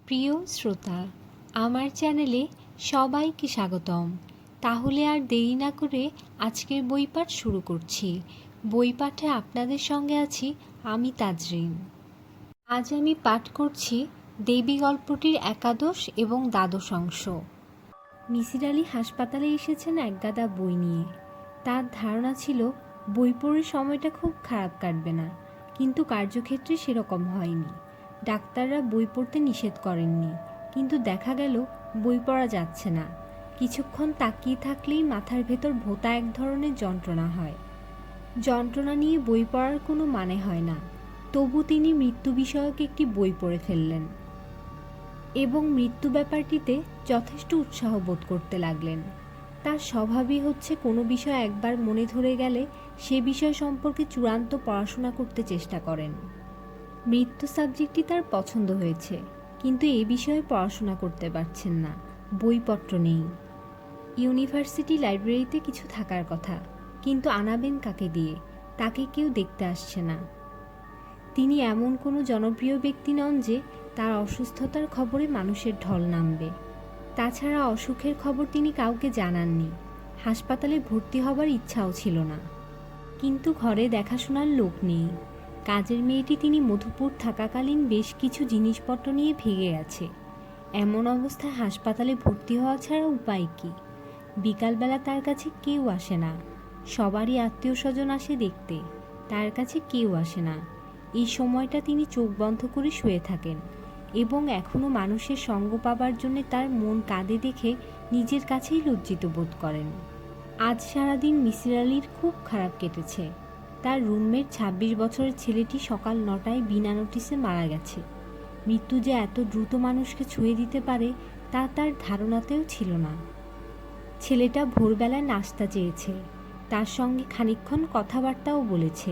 প্রিয় শ্রোতা, আমার চ্যানেলে সবাইকে স্বাগতম। তাহলে আর দেরি না করে আজকের বইপাঠ শুরু করছি। বইপাঠে আপনাদের সঙ্গে আছি আমি তাজরিন। আজ আমি পাঠ করছি দেবী গল্পটির একাদশ এবং দ্বাদশ অংশ। মিসির আলি হাসপাতালে এসেছেন একগাদা বই নিয়ে। তার ধারণা ছিল বই পড়ে সময়টা খুব খারাপ কাটবে না, কিন্তু কার্যক্ষেত্রে সেরকম হয়নি। ডাক্তাররা বই পড়তে নিষেধ করেননি, কিন্তু দেখা গেল বই পড়া যাচ্ছে না। কিছুক্ষণ তাকিয়ে থাকলেই মাথার ভেতর ভোঁতা এক ধরনের যন্ত্রণা হয়। যন্ত্রণা নিয়ে বই পড়ার কোনো মানে হয় না। তবু তিনি মৃত্যু বিষয়ক একটি বই পড়ে ফেললেন এবং মৃত্যু ব্যাপারটিতে যথেষ্ট উৎসাহ বোধ করতে লাগলেন। তার স্বভাবই হচ্ছে কোনো বিষয় একবার মনে ধরে গেলে সে বিষয় সম্পর্কে চূড়ান্ত পড়াশোনা করতে চেষ্টা করেন। মৃত্যু সাবজেক্টটি তার পছন্দ হয়েছে, কিন্তু এ বিষয়ে পড়াশোনা করতে পারছেন না। বইপত্র নেই। ইউনিভার্সিটি লাইব্রেরিতে কিছু থাকার কথা, কিন্তু আনাবেন কাকে দিয়ে? তাকে কেউ দেখতে আসছে না। তিনি এমন কোনো জনপ্রিয় ব্যক্তি নন যে তার অসুস্থতার খবরে মানুষের ঢল নামবে। তাছাড়া অসুখের খবর তিনি কাউকে জানাননি। হাসপাতালে ভর্তি হবার ইচ্ছাও ছিল না। কিন্তু ঘরে দেখাশোনার লোক নেই। কাজের মেয়েটি তিনি মধুপুর থাকাকালীন বেশ কিছু জিনিসপত্র নিয়ে ভেগে গেছে। এমন অবস্থায় হাসপাতালে ভর্তি হওয়া ছাড়া উপায় কী? বিকালবেলা তার কাছে কেউ আসে না। সবারই আত্মীয় স্বজন আসে দেখতে, তার কাছে কেউ আসে না। এই সময়টা তিনি চোখ বন্ধ করে শুয়ে থাকেন এবং এখনও মানুষের সঙ্গ পাবার জন্য তার মন কাঁদে দেখে নিজের কাছেই লজ্জিত বোধ করেন। আজ সারাদিন মিসির আলির খুব খারাপ কেটেছে। তার রুমমেট ২৬ বছরের ছেলেটি সকাল ৯টায় বিনা নোটিশে মারা গেছে। মৃত্যু যে এত দ্রুত মানুষকে ছুঁয়ে দিতে পারে তা তার ধারণাতেও ছিল না। ছেলেটা ভোরবেলায় নাস্তা চেয়েছে, তার সঙ্গে খানিকক্ষণ কথাবার্তাও বলেছে।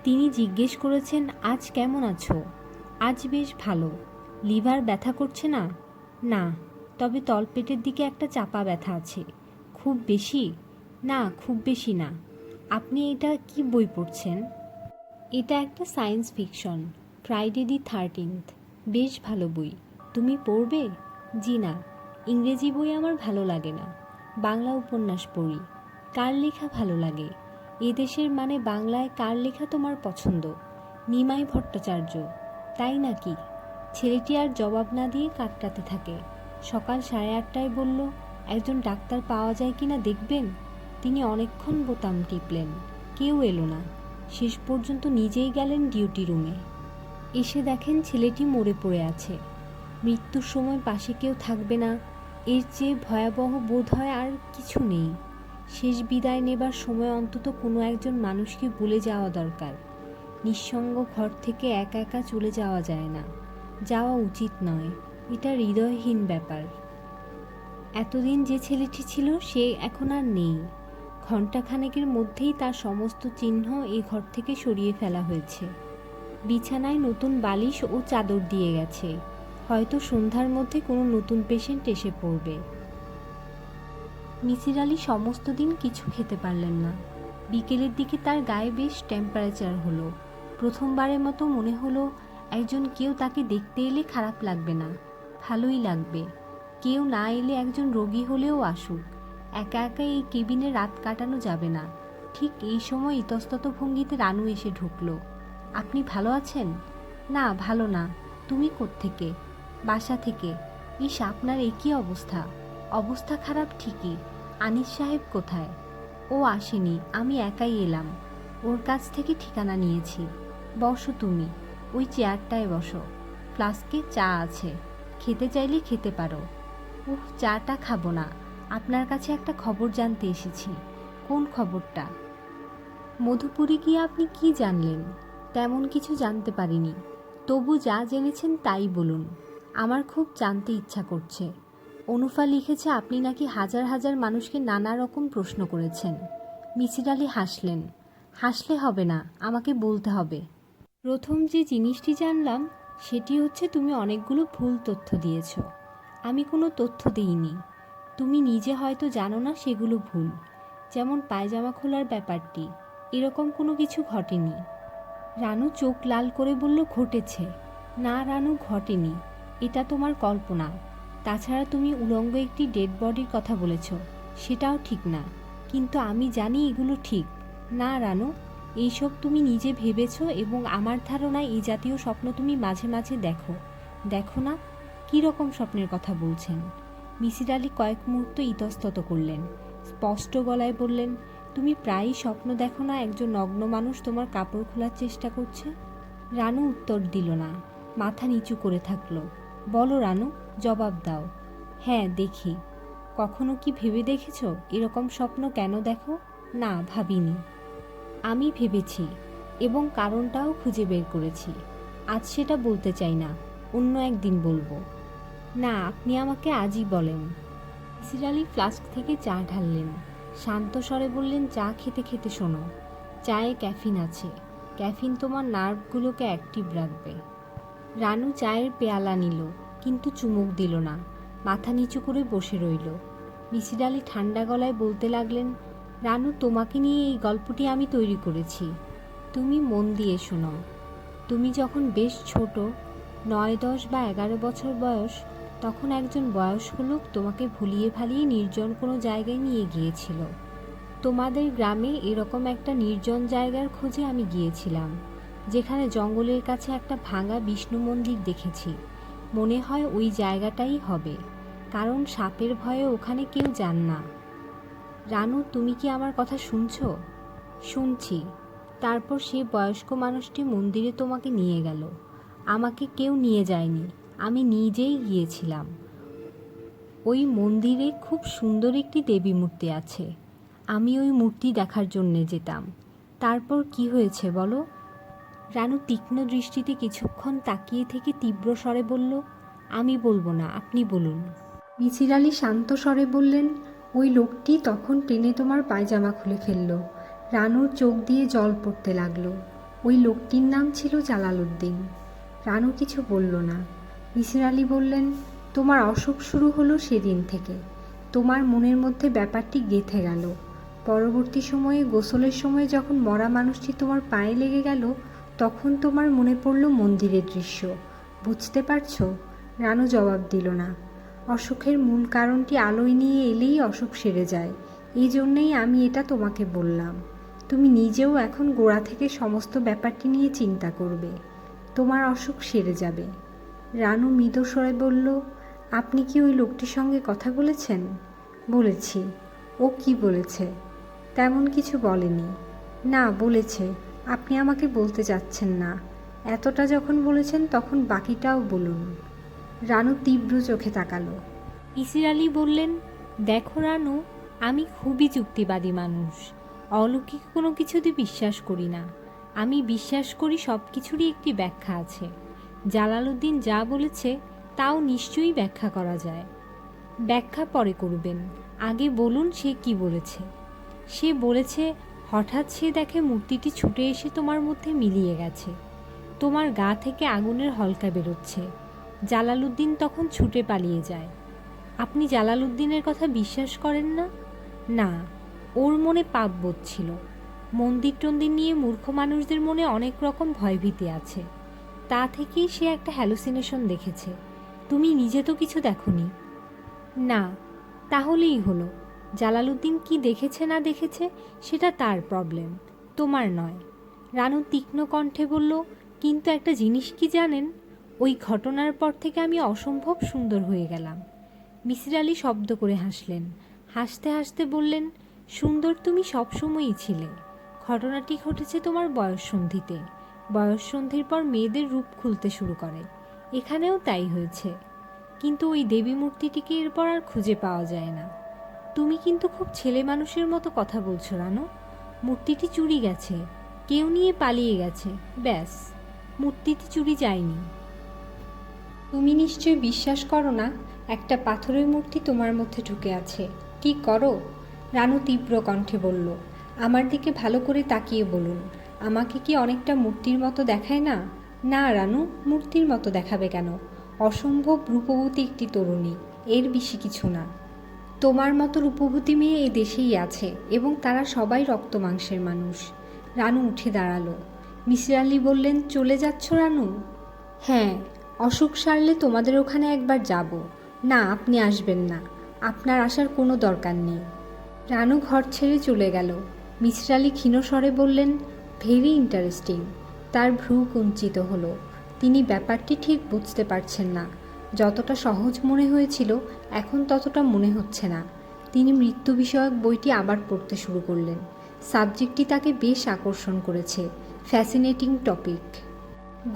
তিনি জিজ্ঞেস করেছেন, আজ কেমন আছো? আজ বেশ ভালো। লিভার ব্যথা করছে না? না, তবে তলপেটের দিকে একটা চাপা ব্যথা আছে। খুব বেশি? না, খুব বেশি না। আপনি এটা কি বই পড়ছেন? এটা একটা science fiction, Friday the 13th। বেশ ভালো বই। তুমি পড়বে? জি না, ইংরেজি বই আমার ভালো লাগে না। বাংলা উপন্যাস পড়ি। কার লেখা ভালো লাগে? এদেশের মানে বাংলায় কার লেখা তোমার পছন্দ? নিমাই ভট্টাচার্য। তাই নাকি? ছেলেটি আর জবাব না দিয়ে কাটটাতে থাকে। সকাল 8:30টায় বলল, একজন ডাক্তার পাওয়া যায় কি না দেখবেন। তিনি অনেকক্ষণ বোতাম টিপলেন, কেউ এলো না। শেষ পর্যন্ত নিজেই গেলেন ডিউটি রুমে। এসে দেখেন ছেলেটি মরে পড়ে আছে। মৃত্যুর সময় পাশে কেউ থাকবে না, এর চেয়ে ভয়াবহ বোধ হয় আর কিছু নেই। শেষ বিদায় নেবার সময় অন্তত কোনো একজন মানুষকে ভুলে যাওয়া দরকার। নিঃসঙ্গ ঘর থেকে একা একা চলে যাওয়া যায় না, যাওয়া উচিত নয়। এটা হৃদয়হীন ব্যাপার। এতদিন যে ছেলেটি ছিল সে এখন আর নেই। ঘণ্টাখানেকের মধ্যেই তার সমস্ত চিহ্ন এই ঘর থেকে সরিয়ে ফেলা হয়েছে। বিছানায় নতুন বালিশ ও চাদর দিয়ে গেছে। হয়তো সন্ধ্যার মধ্যে কোনো নতুন পেশেন্ট এসে পড়বে। মিসির আলি সমস্ত দিন কিছু খেতে পারলেন না। বিকেলের দিকে তার গায়ে বেশ টেম্পারেচার হলো। প্রথমবারের মতো মনে হলো কেউ তাকে দেখতে এলে খারাপ লাগবে না, ভালোই লাগবে। কেউ না এলে একজন রোগী হলেও আসুক, একা একা এই কেবিনে রাত কাটানো যাবে না। ঠিক এই সময় ইতস্তত ভঙ্গিতে রানু এসে ঢুকলো। আপনি ভালো আছেন? না, ভালো না। তুমি কোত্থেকে? বাসা থেকে। ইস, আপনার একই অবস্থা। অবস্থা খারাপ ঠিকই। আনিস সাহেব কোথায়? ও আসেনি, আমি একাই এলাম। ওর কাছ থেকে ঠিকানা নিয়েছি। বসো তুমি, ওই চেয়ারটায় বসো। ফ্লাস্কে চা আছে, খেতে চাইলে খেতে পারো। উফ, চাটা খাবো না। আপনার কাছে একটা খবর জানতে এসেছি। কোন খবরটা? মধুপুরে গিয়ে আপনি কি জানলেন? তেমন কিছু জানতে পারিনি। তবু যা জেনেছেন তাই বলুন। আমার খুব জানতে ইচ্ছা করছে। অনুফা লিখেছে আপনি নাকি হাজার হাজার মানুষকে নানা রকম প্রশ্ন করেছেন। মিসির আলি হাসলেন। হাসলে হবে না, আমাকে বলতে হবে। প্রথম যে জিনিসটি জানলাম সেটি হচ্ছে তুমি অনেকগুলো ভুল তথ্য দিয়েছ। আমি কোনো তথ্য দিইনি। তুমি নিজে হয়তো জানো না সেগুলো ভুল। যেমন পায়জামা খোলার ব্যাপারটি, এরকম কোনো কিছু ঘটেনি। রানু চোখ লাল করে বলল, ঘটেছে। না রানু, ঘটেনি। এটা তোমার কল্পনা। তাছাড়া তুমি উলঙ্গ একটি ডেড বডির কথা বলেছ, সেটাও ঠিক না। কিন্তু আমি জানি এগুলো ঠিক না রানু। এইসব তুমি নিজে ভেবেছো এবং আমার ধারণায় এই জাতীয় স্বপ্ন তুমি মাঝে মাঝে দেখো। দেখো না? কী রকম স্বপ্নের কথা বলছেন? মিসির আলি কয়েক মুহূর্ত ইতস্তত করলেন, স্পষ্ট গলায় বললেন, তুমি প্রায়ই স্বপ্ন দেখো না একজন নগ্ন মানুষ তোমার কাপড় খোলার চেষ্টা করছে? রানু উত্তর দিল না, মাথা নিচু করে থাকলো। বলো রানু, জবাব দাও। হ্যাঁ দেখি। কখনো কি ভেবে দেখেছ এরকম স্বপ্ন কেন দেখো? না, ভাবিনি। আমি ভেবেছি এবং কারণটাও খুঁজে বের করেছি। আজ সেটা বলতে চাই না, অন্য একদিন বলবো। না, আপনি আমাকে আজই বলেন। মিসির আলি ফ্লাস্ক থেকে চা ঢাললেন, শান্ত স্বরে বললেন, চা খেতে খেতে শোনো। চায়ে ক্যাফিন আছে। ক্যাফিন তোমার নার্ভগুলোকে অ্যাক্টিভ রাখবে। রানু চায়ের পেয়ালা নিল, কিন্তু চুমুক দিল না, মাথা নিচু করে বসে রইল। মিসির আলি ঠান্ডা গলায় বলতে লাগলেন, রানু, তোমাকে নিয়ে এই গল্পটি আমি তৈরি করেছি। তুমি মন দিয়ে শোনো। তুমি যখন বেশ ছোট, 9, 10 বা 11 বছর বয়স, তখন একজন বয়স্ক লোক তোমাকে ভুলিয়ে ভালিয়ে নির্জন কোনো জায়গায় নিয়ে গিয়েছিল। তোমাদের গ্রামে এরকম একটা নির্জন জায়গার খোঁজে আমি গিয়েছিলাম, যেখানে জঙ্গলের কাছে একটা ভাঙা বিষ্ণু মন্দির দেখেছি। মনে হয় ওই জায়গাটাই হবে, কারণ সাপের ভয়ে ওখানে কেউ যান না। রানু, তুমি কি আমার কথা শুনছো? শুনছি। তারপর সেই বয়স্ক মানুষটি মন্দিরে তোমাকে নিয়ে গেল। আমাকে কেউ নিয়ে যায়নি, আমি নিজেই গিয়েছিলাম। ওই মন্দিরে খুব সুন্দর একটি দেবী মূর্তি আছে। আমি ওই মূর্তি দেখার জন্যে যেতাম। তারপর কি হয়েছে বলো? রানু তীক্ষ্ণ দৃষ্টিতে কিছুক্ষণ তাকিয়ে থেকে তীব্র স্বরে বলল, আমি বলবো না, আপনি বলুন। মিসির আলি শান্ত স্বরে বললেন, ওই লোকটি তখন টেনে তোমার পায়জামা খুলে ফেলল। রানুর চোখ দিয়ে জল পড়তে লাগলো। ওই লোকটির নাম ছিল জালালউদ্দিন। রানু কিছু বলল না। মিসির আলি বললেন, তোমার অসুখ শুরু হলো সেদিন থেকে। তোমার মনের মধ্যে ব্যাপারটি গেঁথে গেল। পরবর্তী সময়ে গোসলের সময় যখন মরা মানুষটি তোমার পায়ে লেগে গেল, তখন তোমার মনে পড়ল মন্দিরের দৃশ্য। বুঝতে পারছো? রানু জবাব দিল না। অসুখের মূল কারণটি আলোয় নিয়ে এলেই অসুখ সেরে যায়। এই জন্যেই আমি এটা তোমাকে বললাম। তুমি নিজেও এখন গোড়া থেকে সমস্ত ব্যাপারটি নিয়ে চিন্তা করবে। তোমার অসুখ সেরে যাবে। রানু মৃদু স্বরে বলল, আপনি কি ওই লোকটির সঙ্গে কথা বলেছেন? বলেছি। ও কি বলেছে? তেমন কিছু বলেনি। না, বলেছে। আপনি আমাকে বলতে চাচ্ছেন না। এতটা যখন বলেছেন তখন বাকিটাও বলুন। রানু তীব্র চোখে তাকালো। মিসির আলি বললেন, দেখো রানু, আমি খুবই যুক্তিবাদী মানুষ। অলৌকিক কোনো কিছুতে বিশ্বাস করি না। আমি বিশ্বাস করি সব কিছুরই একটি ব্যাখ্যা আছে। জালালউদ্দিন যা বলেছে তাও নিশ্চয়ই ব্যাখ্যা করা যায়। ব্যাখ্যা পরে করবেন, আগে বলুন সে কি বলেছে। সে বলেছে, হঠাৎ সে দেখে মূর্তিটি ছুটে এসে তোমার মধ্যে মিলিয়ে গেছে। তোমার গা থেকে আগুনের হলকা বেরোচ্ছে। জালালউদ্দিন তখন ছুটে পালিয়ে যায়। আপনি জালালউদ্দিনের কথা বিশ্বাস করেন না? না, ওর মনে পাপবোধ ছিল। মন্দির টন্দির নিয়ে মূর্খ মানুষদের মনে অনেক রকম ভয়ভীতি আছে। তা থেকেই সে একটা হ্যালুসিনেশন দেখেছে। তুমি নিজে তো কিছু দেখোনি। না, তাহলেই হলো। জালালউদ্দিন কি দেখেছে না দেখেছে সেটা তার প্রবলেম, তোমার নয়। রানু তীক্ষ্ণ কণ্ঠে বলল, কিন্তু একটা জিনিস কি জানেন? ওই ঘটনার পর থেকে আমি অসম্ভব সুন্দর হয়ে গেলাম। মিসির আলি শব্দ করে হাসলেন। হাসতে হাসতে বললেন, সুন্দর তুমি সবসময়ই ছিলে। ঘটনাটি ঘটেছে তোমার বয়ঃসন্ধিতে। বয়ঃসন্ধির পর মেয়েদের রূপ খুলতে শুরু করে। এখানেও তাই হয়েছে। কিন্তু ওই দেবী মূর্তিটিকে এরপর আর খুঁজে পাওয়া যায় না। তুমি কিন্তু খুব ছেলে মানুষের মতো কথা বলছো রানু। মূর্তিটি চুরি গেছে, কেউ নিয়ে পালিয়ে গেছে, ব্যাস। মূর্তিটি চুরি যায়নি। তুমি নিশ্চয়ই বিশ্বাস করো না একটা পাথরের মূর্তি তোমার মধ্যে ঢুকে আছে। কি করো? রানু তীব্র কণ্ঠে বলল, আমার দিকে ভালো করে তাকিয়ে বলুন, আমাকে কি অনেকটা মূর্তির মতো দেখায় না? না রানু, মূর্তির মতো দেখাবে কেন? অসম্ভব রূপবতী একটি তরুণী, এর বেশি কিছু না। তোমার মতো রূপবতী মেয়ে এই দেশেই আছে এবং তারা সবাই রক্ত মাংসের মানুষ। রানু উঠে দাঁড়ালো। মিসির আলি বললেন, চলে যাচ্ছ রানু? হ্যাঁ, অসুখ সারলে তোমাদের ওখানে একবার যাব। না, আপনি আসবেন না, আপনার আসার কোনো দরকার নেই। রানু ঘর ছেড়ে চলে গেল। মিসির আলি ক্ষীণ স্বরে বললেন, ভেরি ইন্টারেস্টিং। তার ভ্রু কুঞ্চিত হলো। তিনি ব্যাপারটি ঠিক বুঝতে পারছেন না। যতটা সহজ মনে হয়েছিল এখন ততটা মনে হচ্ছে না। তিনি মৃত্যু বিষয়ক বইটি আবার পড়তে শুরু করলেন। সাবজেক্টটি তাকে বেশ আকর্ষণ করেছে। Fascinating topic.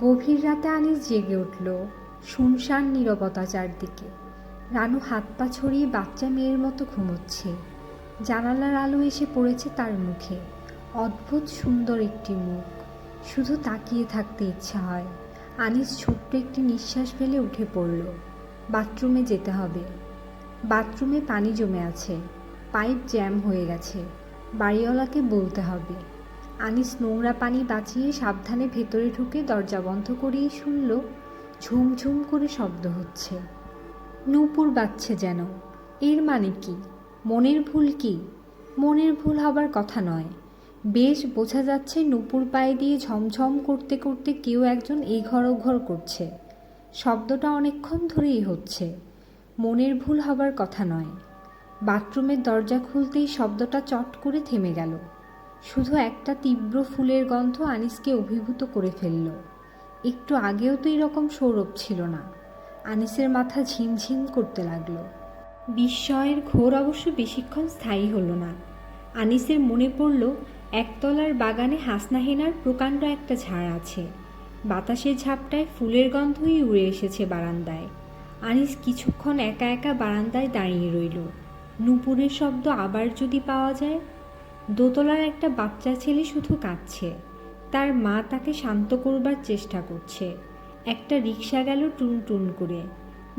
গভীর রাতে আনিস জেগে উঠল। শুনশান নীরবতা চারদিকে। রানু হাত পা ছড়িয়ে বাচ্চা মেয়ের মতো ঘুমোচ্ছে। জানালার আলো এসে পড়েছে তার মুখে। অদ্ভুত সুন্দর একটি মুখ। শুধু তাকিয়ে থাকতে ইচ্ছা হয়। আনিস ছোট্ট একটি নিঃশ্বাস ফেলে উঠে পড়ল। বাথরুমে যেতে হবে। বাথরুমে পানি জমে আছে। পাইপ জ্যাম হয়ে গেছে। বাড়িওয়ালাকে বলতে হবে। আনিস নোংরা পানি বাঁচিয়ে সাবধানে ভেতরে ঢুকে দরজা বন্ধ করিয়ে শুনল, ঝুমঝুম করে শব্দ হচ্ছে। নূপুর বাজছে যেন। এর মানে কি? মনের ভুল কি? মনের ভুল হবার কথা নয়। বেশ বোঝা যাচ্ছে নূপুর পায়ে দিয়ে ঝমঝম করতে করতে কেউ একজন এই ঘর ও ঘর করছে। শব্দটা অনেকক্ষণ ধরেই হচ্ছে। মনের ভুল হবার কথা নয়। বাথরুমের দরজা খুলতেই শব্দটা চট করে থেমে গেল। শুধু একটা তীব্র ফুলের গন্ধ আনিসকে অভিভূত করে ফেলল। একটু আগেও তো এরকম সৌরভ ছিল না। আনিসের মাথা ঝিমঝিম করতে লাগলো। বিস্ময়ের ঘোর অবশ্য বেশিক্ষণ স্থায়ী হলো না। আনিসের মনে পড়ল একতলার বাগানে হাসনাহেনার প্রকাণ্ড একটা ঝাড় আছে। বাতাসের ঝাপটায় ফুলের গন্ধই উড়ে এসেছে বারান্দায়। আনিস কিছুক্ষণ একা একা বারান্দায় দাঁড়িয়ে রইল। নূপুরের শব্দ আবার যদি পাওয়া যায়। দোতলার একটা বাচ্চা ছেলে শুধু কাঁদছে। তার মা তাকে শান্ত করবার চেষ্টা করছে। একটা রিকশা গেল টুনটুন করে।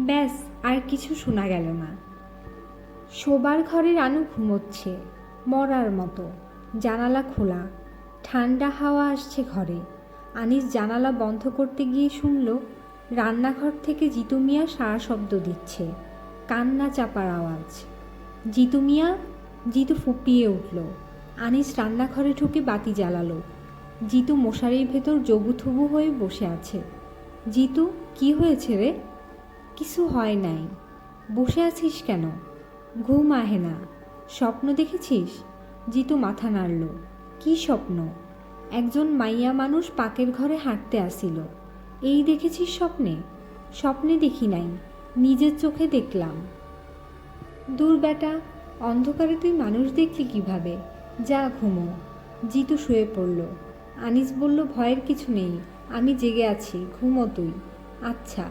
ব্যাস, আর কিছু শোনা গেল না। শোবার ঘরে রানু ঘুমোচ্ছে মরার মতো। জানালা খোলা। ঠান্ডা হাওয়া আসছে ঘরে। আনিস জানালা বন্ধ করতে গিয়ে শুনল রান্নাঘর থেকে জিতু মিয়া সারা শব্দ দিচ্ছে। কান্না চাপার আওয়াজ। জিতু মিয়া! জিতু ফুঁপিয়ে উঠল। আনিস রান্নাঘরে ঢুকে বাতি জ্বালালো। জিতু মশারির ভেতর জবুথুবু হয়ে বসে আছে। জিতু, কি হয়েছে রে? কিছু হয় নাই। বসে আছিস কেন? ঘুম আহে না। স্বপ্ন দেখেছিস? জিতু মাথা নাড়ল। কি স্বপ্ন? একজন মাইয়া মানুষ পাকের ঘরে হাঁটতে আসিল। এই দেখেছিস স্বপ্নে? স্বপ্নে দেখি নাই, নিজের চোখে দেখলাম। দূর বেটা, অন্ধকারে তুই মানুষ দেখলি কিভাবে? যা ঘুমো। জিতু শুয়ে পড়ল। আনিস বলল, ভয়ের কিছু নেই, আমি জেগে আছি, ঘুমো তুই। আচ্ছা।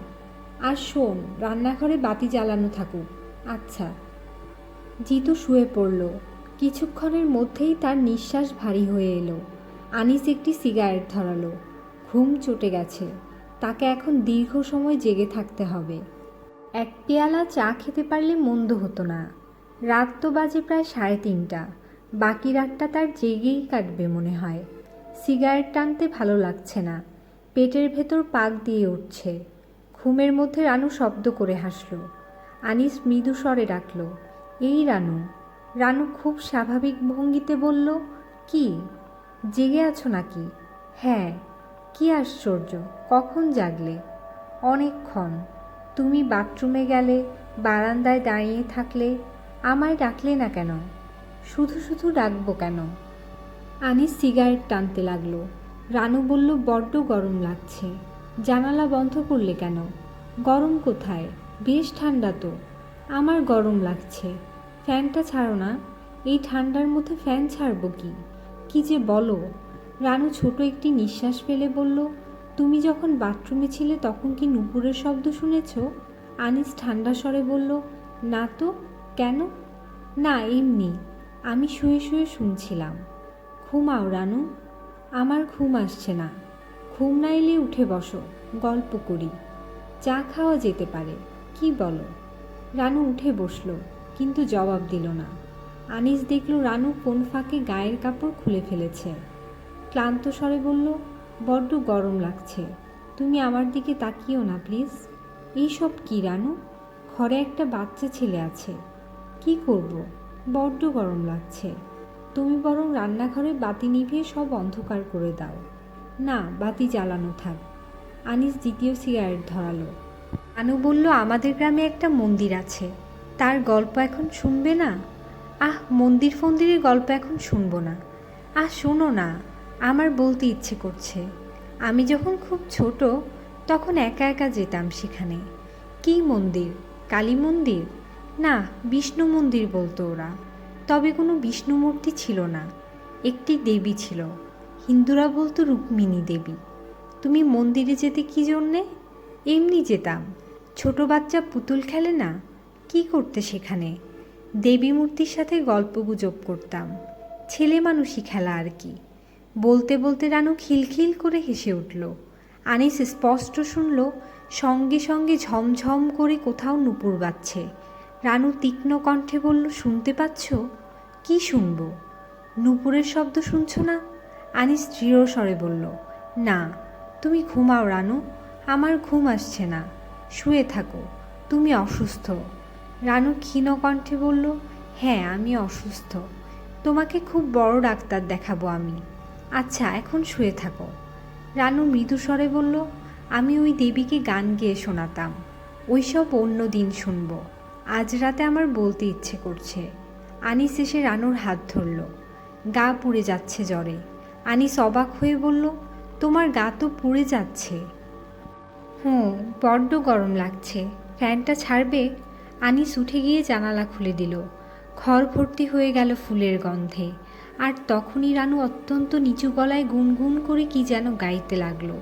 আর শোন, রান্নাঘরে বাতি জ্বালানো থাকুক। আচ্ছা। জিতু শুয়ে পড়ল। কিছুক্ষণের মধ্যেই তার নিঃশ্বাস ভারী হয়ে এলো। আনিস একটি সিগারেট ধরালো। ঘুম চটে গেছে। তাকে এখন দীর্ঘ সময় জেগে থাকতে হবে। এক পেয়ালা চা খেতে পারলে মন্দ হতো না। রাত তো বাজে প্রায় 3:30। বাকি রাতটা তার জেগেই কাটবে মনে হয়। সিগারেট টানতে ভালো লাগছে না। পেটের ভেতর পাক দিয়ে উঠছে। ঘুমের মধ্যে রানু শব্দ করে হাসল। আনিস মৃদু স্বরে ডাকল, এই রানু। রানু খুব স্বাভাবিক ভঙ্গিতে বলল, কি, জেগে আছো নাকি? হ্যাঁ। কি আশ্চর্য, কখন জাগলে? অনেকক্ষণ। তুমি বাথরুমে গেলে, বারান্দায় দাঁড়িয়ে থাকলে, আমায় ডাকলে না কেন? শুধু শুধু ডাকবো কেন? আনিস সিগারেট টানতে লাগলো। রানু বলল, বড্ড গরম লাগছে। জানালা বন্ধ করলে কেন? গরম কোথায়? বেশ ঠান্ডা তো। আমার গরম লাগছে। ফ্যানটা ছাড়ো না। এই ঠান্ডার মধ্যে ফ্যান ছাড়বো কি? কি যে বলো! রানু ছোট একটি নিঃশ্বাস ফেলে বলল, তুমি যখন বাথরুমে ছিলে তখন কি নূপুরের শব্দ শুনেছ? আনিস ঠান্ডা স্বরে বলল, না তো। কেন? না, এমনি। আমি শুয়ে শুয়ে শুনছিলাম। ঘুমাও রানু। আমার ঘুম আসছে না। ঘুম না এলে উঠে বসো, গল্প করি। চা খাওয়া যেতে পারে, কি বলো? রানু উঠে বসল, কিন্তু জবাব দিল না। আনিস দেখল রানু কোন ফাঁকে গায়ের কাপড় খুলে ফেলেছে। ক্লান্ত স্বরে বলল, বড্ড গরম লাগছে। তুমি আমার দিকে তাকিও না প্লিজ। এইসব কি রানু? ঘরে একটা বাচ্চা ছেলে আছে। কি করব? বড্ড গরম লাগছে। তুমি বরং রান্নাঘরে বাতি নিভিয়ে সব অন্ধকার করে দাও। না, বাতি জ্বালানো থাক। আনিস দ্বিতীয় সিগারেট ধরালো। রানু বলল, আমাদের গ্রামে একটা মন্দির আছে, তার গল্প এখন শুনবে না? মন্দির ফন্দিরের গল্প এখন শুনবো না। শোনো না, আমার বলতে ইচ্ছে করছে। আমি যখন খুব ছোট তখন একা একা যেতাম সেখানে। কী মন্দির? কালী মন্দির? না, বিষ্ণু মন্দির বলতো ওরা। তবে কোনো বিষ্ণু মূর্তি ছিল না, একটি দেবী ছিল। হিন্দুরা বলতো রুক্মিণী দেবী। তুমি মন্দিরে যেতে কী জন্যে? এমনি যেতাম। ছোট বাচ্চা পুতুল খেলে না, কি করতে সেখানে? দেবী মূর্তির সাথে গল্পগুজব করতাম। ছেলে মানুষই খেলা আর কি। বলতে বলতে রানু খিলখিল করে হেসে উঠল। আনিস স্পষ্ট শুনল, সঙ্গে সঙ্গে ঝমঝম করে কোথাও নূপুর বাজছে। রানু তীক্ষ্ণ কণ্ঠে বলল, শুনতে পাচ্ছ? কি শুনবো? নূপুরের শব্দ শুনছ না? আনিস দৃঢ় স্বরে বলল, না। তুমি ঘুমাও রানু, আমার ঘুম আসছে না। শুয়ে থাকো, তুমি অসুস্থ। রানু ক্ষীণ কণ্ঠে বলল, হ্যাঁ, আমি অসুস্থ। তোমাকে খুব বড় ডাক্তার দেখাবো আমি। আচ্ছা, এখন শুয়ে থাকো। রানু মৃদু স্বরে বলল, আমি ওই দেবীকে গান গেয়ে শোনাতাম। ওইসব অন্য দিন শুনবো, আজ রাতে আমার বলতে ইচ্ছে করছে। আনিস এসে রানুর হাত ধরল। গা পুড়ে যাচ্ছে জ্বরে। আনিস অবাক হয়ে বলল, তোমার গা তো পুড়ে যাচ্ছে। বড্ড গরম লাগছে, ফ্যানটা ছাড়বে? আনিস উঠে গিয়ে জানালা খুলে দিল। ঘর ভর্তি হয়ে গেল ফুলের গন্ধে। আর তখনই রানু অত্যন্ত নিচু গলায় গুনগুন করে কি যেন গাইতে লাগলো।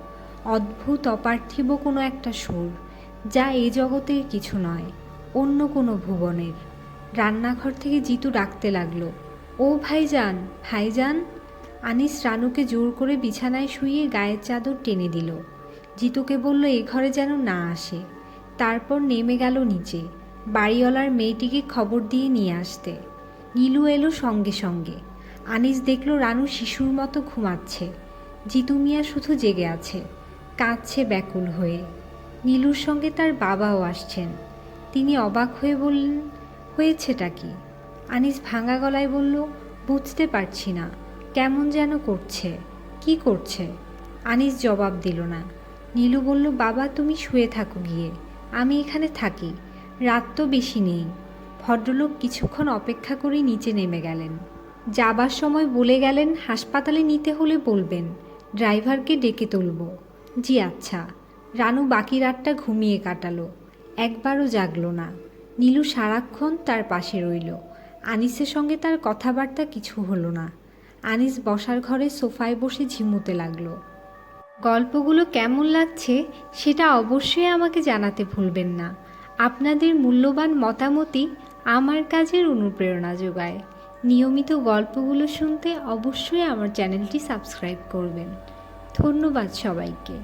অদ্ভুত অপার্থিব কোনো একটা সুর, যা এ জগতের কিছু নয়, অন্য কোনো ভুবনের। রান্নাঘর থেকে জিতু ডাকতে লাগলো, ও ভাইজান, ভাইজান। আনিস রানুকে জোর করে বিছানায় শুইয়ে গায়ের চাদর টেনে দিল। জিতুকে বলল এ ঘরে যেন না আসে। তারপর নেমে গেল নিচে, বাড়িওয়ালার মেয়েটিকে খবর দিয়ে নিয়ে আসতে। নীলু এলো সঙ্গে সঙ্গে। আনিস দেখল রানু শিশুর মতো ঘুমাচ্ছে। জিতু মিয়া শুধু জেগে আছে, কাঁদছে ব্যাকুল হয়ে। নীলুর সঙ্গে তার বাবাও আসছেন। তিনি অবাক হয়ে বললেন, হয়েছেটা কি? আনিস ভাঙা গলায় বলল, বুঝতে পারছি না, কেমন যেন করছে। কি করছে? আনিস জবাব দিল না। নীলু বলল, বাবা তুমি শুয়ে থাকো গিয়ে, আমি এখানে থাকি, রাত তো বেশি নেই। ভদ্রলোক কিছুক্ষণ অপেক্ষা করে নিচে নেমে গেলেন। যাবার সময় বলে গেলেন, হাসপাতালে নিতে হলে বলবেন, ড্রাইভারকে ডেকে তুলব। জি আচ্ছা। রানু বাকি রাতটা ঘুমিয়ে কাটালো, একবারও জাগলো না। নীলু সারাক্ষণ তার পাশে রইল। আনিসের সঙ্গে তার কথাবার্তা কিছু হলো না। আনিস বসার ঘরে সোফায় বসে ঝিমুতে লাগলো। গল্পগুলো কেমন লাগছে সেটা অবশ্যই আমাকে জানাতে ভুলবেন না। আপনাদের মূল্যবান মতামতই আমার কাজের অনুপ্রেরণা যোগায়। নিয়মিত গল্পগুলো শুনতে অবশ্যই আমার চ্যানেলটি সাবস্ক্রাইব করবেন। ধন্যবাদ সবাইকে।